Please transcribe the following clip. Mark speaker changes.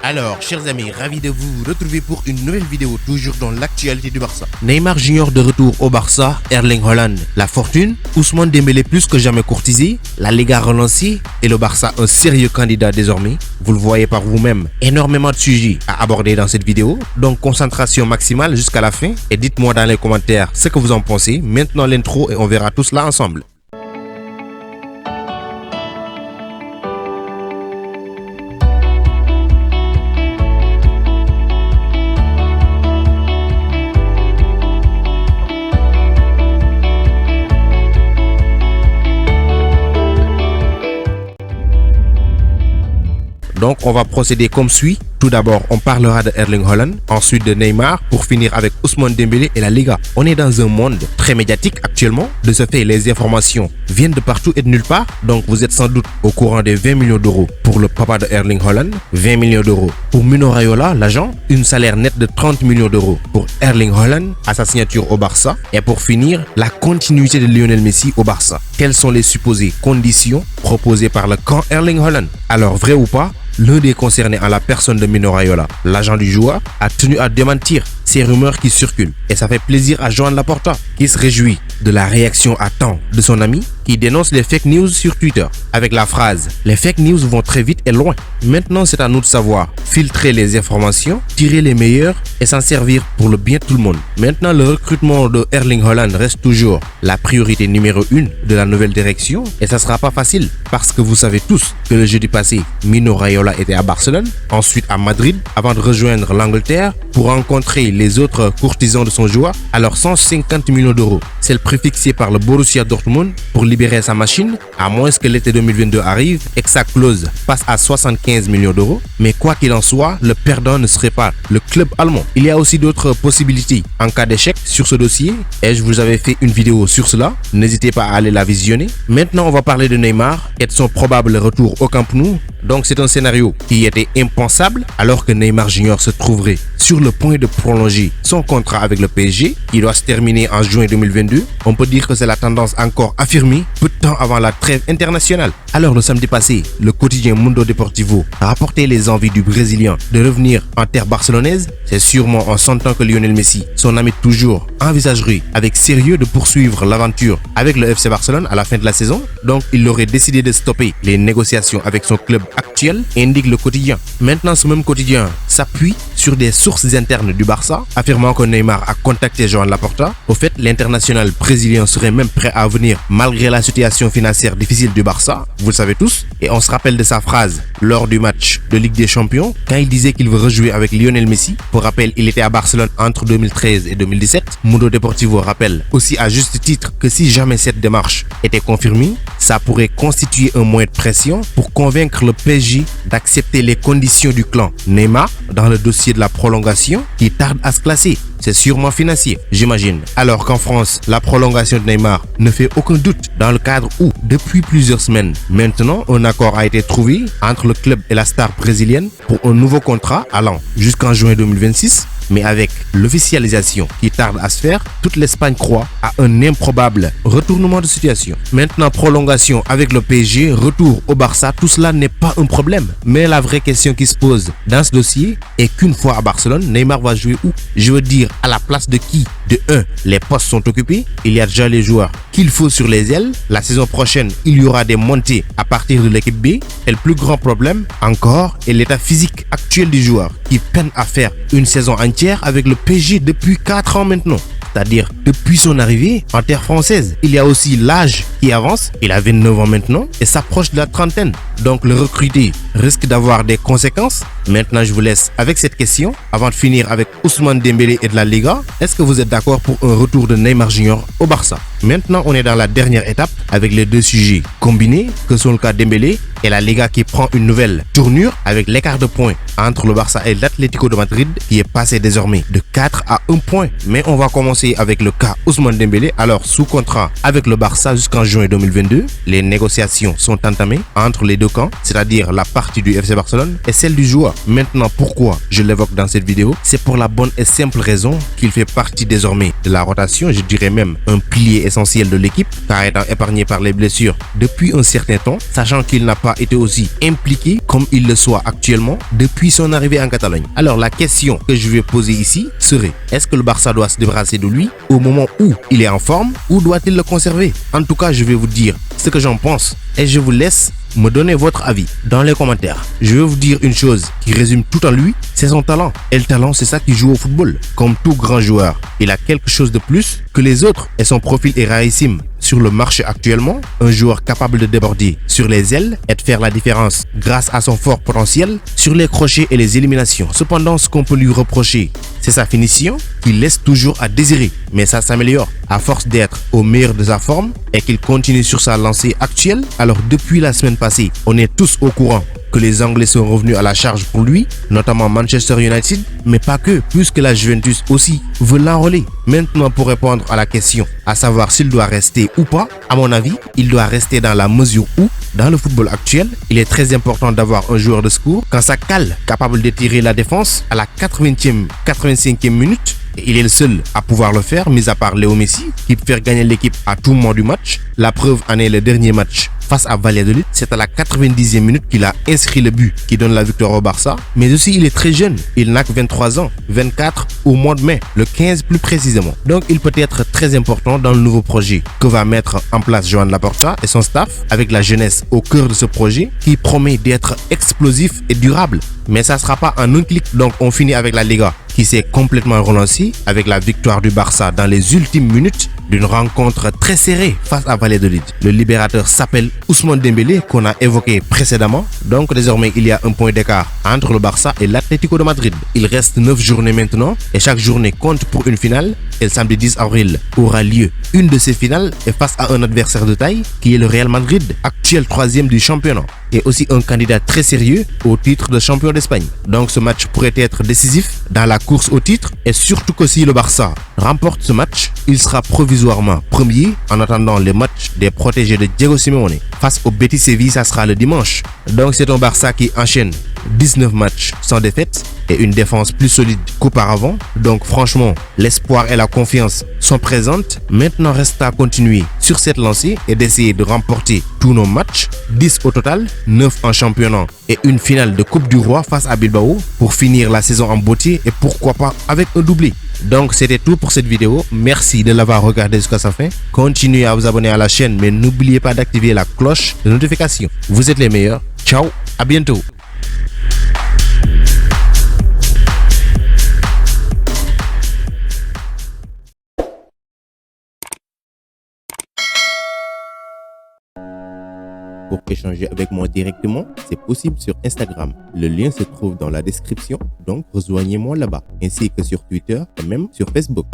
Speaker 1: Alors, chers amis, ravi de vous retrouver pour une nouvelle vidéo, toujours dans l'actualité du Barça. Neymar Junior de retour au Barça, Erling Haaland, la fortune, Ousmane Dembélé plus que jamais courtisé, la Liga relancée et le Barça un sérieux candidat désormais. Vous le voyez par vous-même, énormément de sujets à aborder dans cette vidéo, donc concentration maximale jusqu'à la fin et dites-moi dans les commentaires ce que vous en pensez. Maintenant l'intro et on verra tout cela ensemble. Donc on va procéder comme suit. Tout d'abord, on parlera de Erling Haaland, ensuite de Neymar, pour finir avec Ousmane Dembélé et la Liga. On est dans un monde très médiatique actuellement. De ce fait, les informations viennent de partout et de nulle part. Donc vous êtes sans doute au courant des 20 millions d'euros pour le papa de Erling Haaland, 20 millions d'euros pour Mino Raiola, l'agent, une salaire net de 30 millions d'euros pour Erling Haaland à sa signature au Barça. Et pour finir, la continuité de Lionel Messi au Barça. Quelles sont les supposées conditions proposées par le camp Erling Haaland? Alors, vrai ou pas, l'un des concernés en la personne de Mino Raiola, l'agent du joueur, a tenu à démentir ces rumeurs qui circulent. Et ça fait plaisir à Joan Laporta, qui se réjouit de la réaction à temps de son ami, qui dénonce les fake news sur Twitter, avec la phrase « Les fake news vont très vite et loin. Maintenant, c'est à nous de savoir filtrer les informations, tirer les meilleures et s'en servir pour le bien de tout le monde. » Maintenant, le recrutement de Erling Haaland reste toujours la priorité numéro 1 de la nouvelle direction. Et ça sera pas facile, parce que vous savez tous que le jeudi passé, Mino Raiola était à Barcelone, ensuite à Madrid, avant de rejoindre l'Angleterre pour rencontrer les autres courtisans de son joueur. Alors 150 millions d'euros, c'est le prix fixé par le Borussia Dortmund pour libérer sa machine, à moins que l'été 2022 arrive et que sa clause passe à 75 millions d'euros. Mais quoi qu'il en soit, le perdant ne serait pas le club allemand. Il y a aussi d'autres possibilités en cas d'échec sur ce dossier et je vous avais fait une vidéo sur cela. N'hésitez pas à aller la visionner. Maintenant, on va parler de Neymar et de son probable retour au Camp Nou. Donc c'est un scénario qui était impensable alors que Neymar Junior se trouverait sur le point de prolonger son contrat avec le PSG qui doit se terminer en juin 2022. On peut dire que c'est la tendance encore affirmée peu de temps avant la trêve internationale. Alors le samedi passé, le quotidien Mundo Deportivo a rapporté les envies du Brésilien de revenir en terre barcelonaise. C'est sûrement en sentant que Lionel Messi, son ami toujours, envisagerait avec sérieux de poursuivre l'aventure avec le FC Barcelone à la fin de la saison. Donc il aurait décidé de stopper les négociations avec son club actuel, indique le quotidien. Maintenant, ce même quotidien s'appuie sur des sources internes du Barça, affirmant que Neymar a contacté Joan Laporta. Au fait, l'international brésilien serait même prêt à venir malgré la situation financière difficile du Barça, vous le savez tous. Et on se rappelle de sa phrase lors du match de Ligue des Champions, quand il disait qu'il veut rejouer avec Lionel Messi. Pour rappel, il était à Barcelone entre 2013 et 2017. Mundo Deportivo rappelle aussi à juste titre que si jamais cette démarche était confirmée, ça pourrait constituer un moyen de pression pour convaincre le PSG d'accepter les conditions du clan Neymar dans le dossier de la prolongation qui tarde à se classer. C'est sûrement financier, j'imagine. Alors qu'en France, la prolongation de Neymar ne fait aucun doute dans le cadre où, depuis plusieurs semaines, maintenant, un accord a été trouvé entre le club et la star brésilienne pour un nouveau contrat allant jusqu'en juin 2026. Mais avec l'officialisation qui tarde à se faire, toute l'Espagne croit à un improbable retournement de situation. Maintenant, prolongation avec le PSG, retour au Barça, tout cela n'est pas un problème. Mais la vraie question qui se pose dans ce dossier est qu'une fois à Barcelone, Neymar va jouer où? Je veux dire, à la place de qui? De 1, les postes sont occupés, il y a déjà les joueurs qu'il faut sur les ailes. La saison prochaine, il y aura des montées à partir de l'équipe B. Et le plus grand problème encore est l'état physique actuel du joueur qui peine à faire une saison entière avec le PSG depuis 4 ans maintenant. C'est-à-dire depuis son arrivée en terre française. Il y a aussi l'âge qui avance. Il a 29 ans maintenant et s'approche de la trentaine. Donc le recruter risque d'avoir des conséquences. Maintenant, je vous laisse avec cette question avant de finir avec Ousmane Dembélé et de la Liga. Est-ce que vous êtes d'accord pour un retour de Neymar Junior au Barça? Maintenant, on est dans la dernière étape avec les deux sujets combinés que sont le cas Dembélé et la Liga qui prend une nouvelle tournure avec l'écart de points entre le Barça et l'Atlético de Madrid qui est passé désormais de 4 à 1 point. Mais on va commencer avec le cas Ousmane Dembélé. Alors, sous contrat avec le Barça jusqu'en juin 2022, les négociations sont entamées entre les deux camps, c'est-à-dire la partie du FC Barcelone et celle du joueur. Maintenant, pourquoi je l'évoque dans cette vidéo? C'est pour la bonne et simple raison qu'il fait partie désormais de la rotation, je dirais même un pilier essentiel de l'équipe, car étant épargné par les blessures depuis un certain temps, sachant qu'il n'a pas été aussi impliqué comme il le soit actuellement depuis son arrivée en Catalogne. Alors la question que je vais poser ici serait, est-ce que le Barça doit se débarrasser de lui au moment où il est en forme ou doit-il le conserver? En tout cas, je vais vous dire ce que j'en pense et je vous laisse me donner votre avis dans les commentaires. Je vais vous dire une chose qui résume tout en lui, c'est son talent. Et le talent, c'est ça qui joue au football. Comme tout grand joueur, il a quelque chose de plus que les autres et son profil est rarissime. Sur le marché actuellement, un joueur capable de déborder sur les ailes et de faire la différence grâce à son fort potentiel sur les crochets et les éliminations. Cependant, ce qu'on peut lui reprocher, c'est sa finition qui laisse toujours à désirer. Mais ça s'améliore à force d'être au meilleur de sa forme et qu'il continue sur sa lancée actuelle. Alors depuis la semaine passée, on est tous au courant que les Anglais sont revenus à la charge pour lui, notamment Manchester United, mais pas que, puisque la Juventus aussi veut l'enrôler. Maintenant, pour répondre à la question, à savoir s'il doit rester ou pas, à mon avis, il doit rester dans la mesure où, dans le football actuel, il est très important d'avoir un joueur de secours quand ça cale, capable d'étirer la défense à la 80e, 85e minute. Il est le seul à pouvoir le faire, mis à part Léo Messi, qui peut faire gagner l'équipe à tout moment du match. La preuve en est le dernier match face à Valladolid. C'est à la 90e minute qu'il a inscrit le but qui donne la victoire au Barça. Mais aussi, il est très jeune. Il n'a que 23 ans, 24 au mois de mai, le 15 plus précisément. Donc, il peut être très important dans le nouveau projet que va mettre en place Joan Laporta et son staff, avec la jeunesse au cœur de ce projet qui promet d'être explosif et durable. Mais ça ne sera pas en un clic. Donc, on finit avec la Liga qui s'est complètement relancée avec la victoire du Barça dans les ultimes minutes d'une rencontre très serrée face à Valladolid. Le libérateur s'appelle Ousmane Dembélé qu'on a évoqué précédemment. Donc désormais il y a un point d'écart entre le Barça et l'Atlético de Madrid. Il reste 9 journées maintenant et chaque journée compte pour une finale. Et le samedi 10 avril aura lieu une de ces finales et face à un adversaire de taille qui est le Real Madrid, actuel 3e du championnat et aussi un candidat très sérieux au titre de champion d'Espagne. Donc ce match pourrait être décisif dans la course au titre et surtout que si le Barça remporte ce match, il sera provisoirement premier en attendant les matchs des protégés de Diego Simeone. Face au Betis Séville, ça sera le dimanche. Donc c'est un Barça qui enchaîne 19 matchs sans défaite et une défense plus solide qu'auparavant. Donc franchement, l'espoir et la confiance sont présentes. Maintenant reste à continuer sur cette lancée et d'essayer de remporter tous nos matchs, 10 au total, 9 en championnat et une finale de Coupe du Roi face à Bilbao pour finir la saison en beauté et pourquoi pas avec un doublé. Donc c'était tout pour cette vidéo, merci de l'avoir regardé jusqu'à sa fin. Continuez à vous abonner à la chaîne mais n'oubliez pas d'activer la cloche de notification. Vous êtes les meilleurs, ciao, à bientôt. Pour échanger avec moi directement, c'est possible sur Instagram. Le lien se trouve dans la description, donc rejoignez-moi là-bas, ainsi que sur Twitter et même sur Facebook.